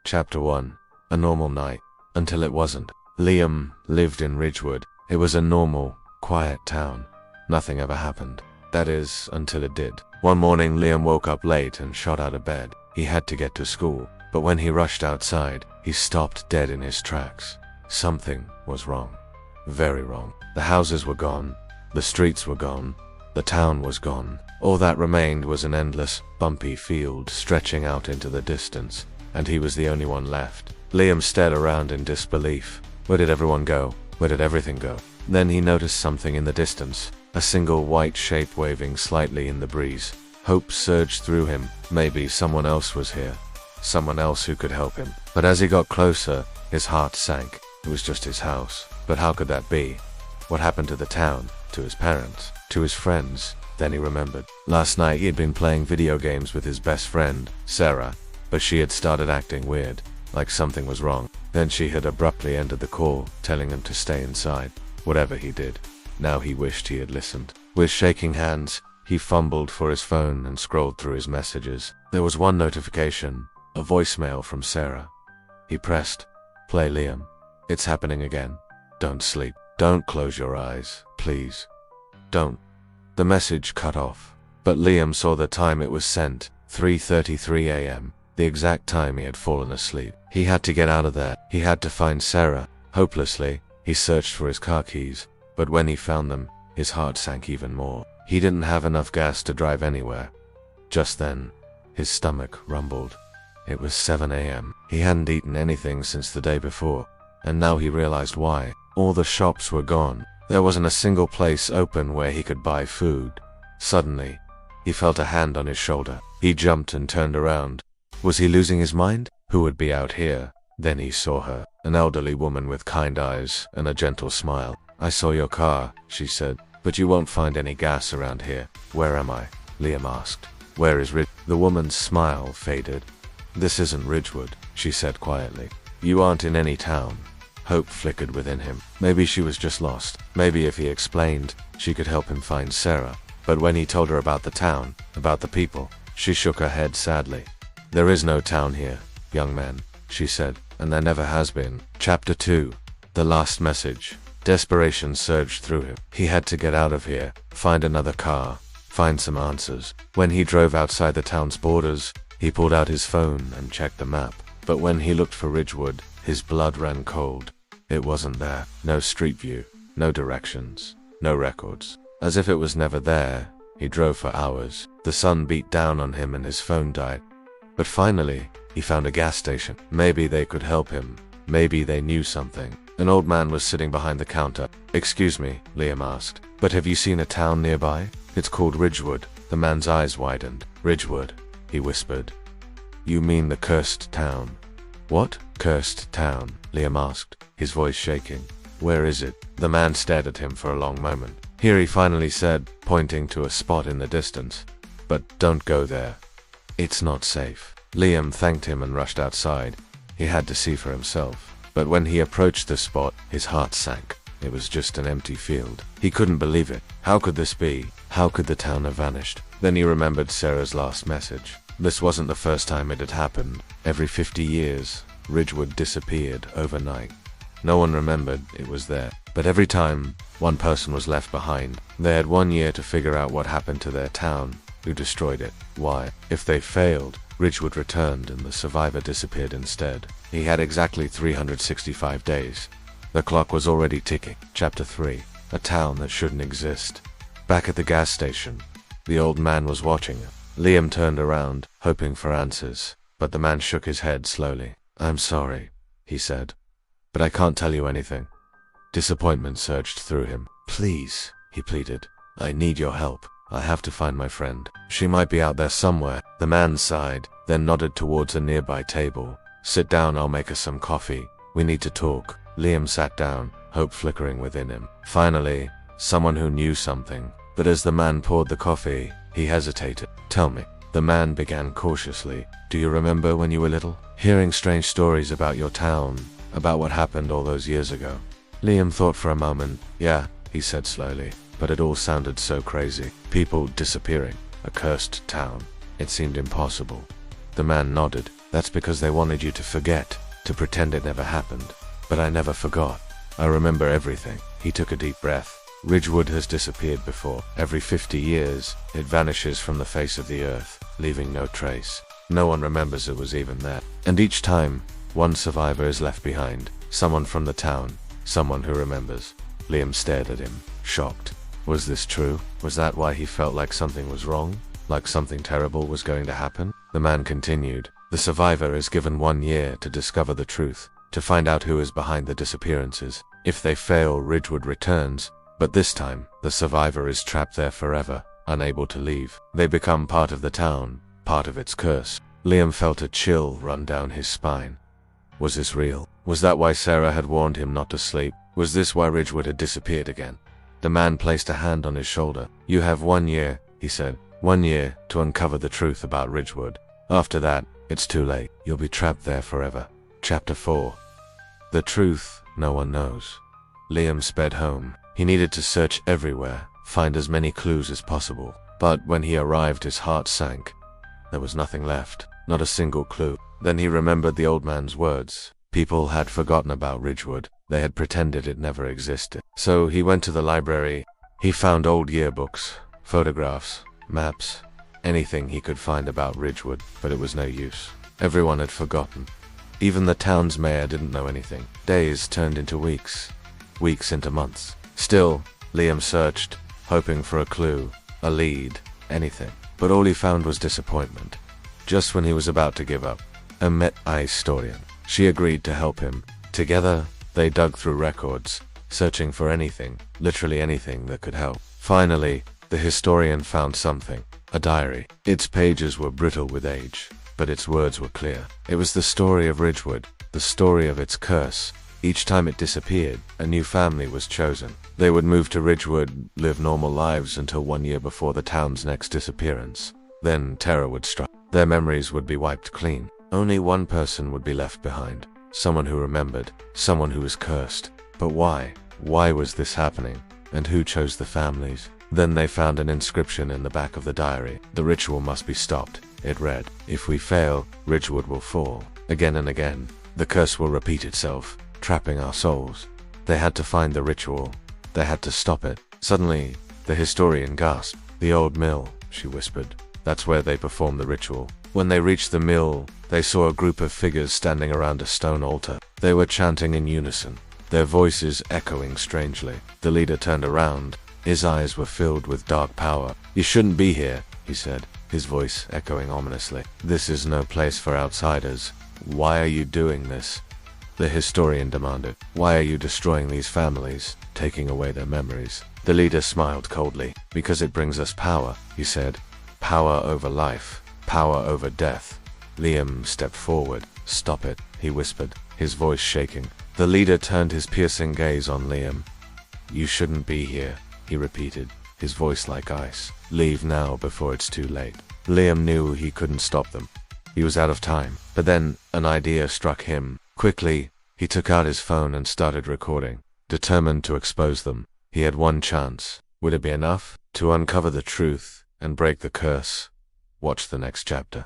Chapter 1. A normal night. Until it wasn't. Liam lived in Ridgewood. It was a normal, quiet town. Nothing ever happened. That is, until it did. One morning, Liam woke up late and shot out of bed. He had to get to school, but when he rushed outside, he stopped dead in his tracks. Something was wrong. Very wrong. The houses were gone. The streets were gone. The town was gone. All that remained was an endless, bumpy field stretching out into the distance, and he was the only one left. Liam stared around in disbelief. Where did everyone go? Where did everything go? Then he noticed something in the distance, a single white shape waving slightly in the breeze. Hope surged through him. Maybe someone else was here. Someone else who could help him. But as he got closer, his heart sank. It was just his house. But how could that be? What happened to the town? To his parents? To his friends? Then he remembered. Last night he had been playing video games with his best friend, Sarah, but she had started acting weird, like something was wrong. Then she had abruptly ended the call, telling him to stay inside, whatever he did. Now he wished he had listened. With shaking hands, he fumbled for his phone and scrolled through his messages. There was one notification, a voicemail from Sarah. He pressed play. Liam, it's happening again. Don't sleep. Don't close your eyes, please. Don't. The message cut off, but Liam saw the time it was sent, 3:33 a.m., the exact time he had fallen asleep. He had to get out of there. He had to find Sarah. Hopelessly, he searched for his car keys, but when he found them, his heart sank even more. He didn't have enough gas to drive anywhere. Just then, his stomach rumbled. It was 7 a.m. He hadn't eaten anything since the day before, and now he realized why. All the shops were gone. There wasn't a single place open where he could buy food. Suddenly, he felt a hand on his shoulder. He jumped and turned around. Was he losing his mind? Who would be out here? Then he saw her, an elderly woman with kind eyes and a gentle smile. I saw your car, she said, but you won't find any gas around here. Where am I? Liam asked. Where is Ridgewood? The woman's smile faded. This isn't Ridgewood, she said quietly. You aren't in any town. Hope flickered within him. Maybe she was just lost. Maybe if he explained, she could help him find Sarah. But when he told her about the town, about the people, she shook her head sadly. There is no town here, young man, she said, and there never has been. Chapter 2. The last message. Desperation surged through him. He had to get out of here, find another car, find some answers. When he drove outside the town's borders, he pulled out his phone and checked the map. But when he looked for Ridgewood, his blood ran cold. It wasn't there. No street view, no directions, no records. As if it was never there, he drove for hours. The sun beat down on him and his phone died. But finally, he found a gas station. Maybe they could help him. Maybe they knew something. An old man was sitting behind the counter. Excuse me, Liam asked, but have you seen a town nearby? It's called Ridgewood. The man's eyes widened. Ridgewood, he whispered. You mean the cursed town? What? Cursed town? Liam asked, his voice shaking. Where is it? The man stared at him for a long moment. Here, he finally said, pointing to a spot in the distance. But don't go there. It's not safe. Liam thanked him and rushed outside. He had to see for himself. But when he approached the spot, his heart sank. It was just an empty field. He couldn't believe it. How could this be? How could the town have vanished? Then he remembered Sarah's last message. This wasn't the first time it had happened. Every 50 years, Ridgewood disappeared overnight. No one remembered it was there. But every time, one person was left behind. They had 1 year to figure out what happened to their town, who destroyed it, why. If they failed, Ridgewood returned and the survivor disappeared instead. He had exactly 365 days. The clock was already ticking. Chapter 3. A town that shouldn't exist. Back at the gas station, the old man was watching him. Liam turned around, hoping for answers, but the man shook his head slowly. I'm sorry, he said, but I can't tell you anything. Disappointment surged through him. Please, he pleaded. I need your help. I have to find my friend. She might be out there somewhere. The man sighed, then nodded towards a nearby table. Sit down, I'll make us some coffee. We need to talk. Liam sat down, hope flickering within him. Finally, someone who knew something. But as the man poured the coffee, he hesitated. Tell me. The man began cautiously. Do you remember when you were little? Hearing strange stories about your town, about what happened all those years ago. Liam thought for a moment. Yeah, he said slowly, but it all sounded so crazy. People disappearing. A cursed town. It seemed impossible. The man nodded. That's because they wanted you to forget, to pretend it never happened. But I never forgot. I remember everything. He took a deep breath. Ridgewood has disappeared before. Every 50 years, it vanishes from the face of the earth, leaving no trace. No one remembers it was even there. And each time, one survivor is left behind. Someone from the town. Someone who remembers. Liam stared at him, shocked. Was this true? Was that why he felt like something was wrong? Like something terrible was going to happen? The man continued. The survivor is given 1 year to discover the truth, to find out who is behind the disappearances. If they fail, Ridgewood returns. But this time, the survivor is trapped there forever, unable to leave. They become part of the town, part of its curse. Liam felt a chill run down his spine. Was this real? Was that why Sarah had warned him not to sleep? Was this why Ridgewood had disappeared again? The man placed a hand on his shoulder. You have 1 year, he said. 1 year to uncover the truth about Ridgewood. After that, it's too late. You'll be trapped there forever. Chapter 4. The truth no one knows. Liam sped home. He needed to search everywhere, find as many clues as possible. But when he arrived, his heart sank. There was nothing left, not a single clue. Then he remembered the old man's words. People had forgotten about Ridgewood. They had pretended it never existed. So he went to the library. He found old yearbooks, photographs, maps, anything he could find about Ridgewood, but it was no use. Everyone had forgotten. Even the town's mayor didn't know anything. Days turned into weeks, weeks into months. Still, Liam searched, hoping for a clue, a lead, anything. But all he found was disappointment. Just when he was about to give up, I met a historian. She agreed to help him. Together, they dug through records, searching for anything, literally anything that could help. Finally, the historian found something. A diary. Its pages were brittle with age, but its words were clear. It was the story of Ridgewood, the story of its curse. Each time it disappeared, a new family was chosen. They would move to Ridgewood, live normal lives until 1 year before the town's next disappearance. Then terror would strike. Their memories would be wiped clean. Only one person would be left behind. Someone who remembered. Someone who was cursed. But why? Why was this happening? And who chose the families? Then they found an inscription in the back of the diary. The ritual must be stopped. It read, if we fail, Ridgewood will fall. Again and again, the curse will repeat itself, trapping our souls. They had to find the ritual. They had to stop it. Suddenly, the historian gasped. The old mill, she whispered. That's where they performed the ritual. When they reached the mill, they saw a group of figures standing around a stone altar. They were chanting in unison, their voices echoing strangely. The leader turned around. His eyes were filled with dark power. You shouldn't be here, he said, his voice echoing ominously. This is no place for outsiders. Why are you doing this? The historian demanded. Why are you destroying these families, taking away their memories? The leader smiled coldly. Because it brings us power, he said. Power over life, power over death. Liam stepped forward. Stop it, he whispered, his voice shaking. The leader turned his piercing gaze on Liam. You shouldn't be here, he repeated, his voice like ice. Leave now before it's too late. Liam knew he couldn't stop them. He was out of time. But then an idea struck him. Quickly, he took out his phone and started recording. Determined to expose them, he had one chance. Would it be enough? To uncover the truth and break the curse. Watch the next chapter.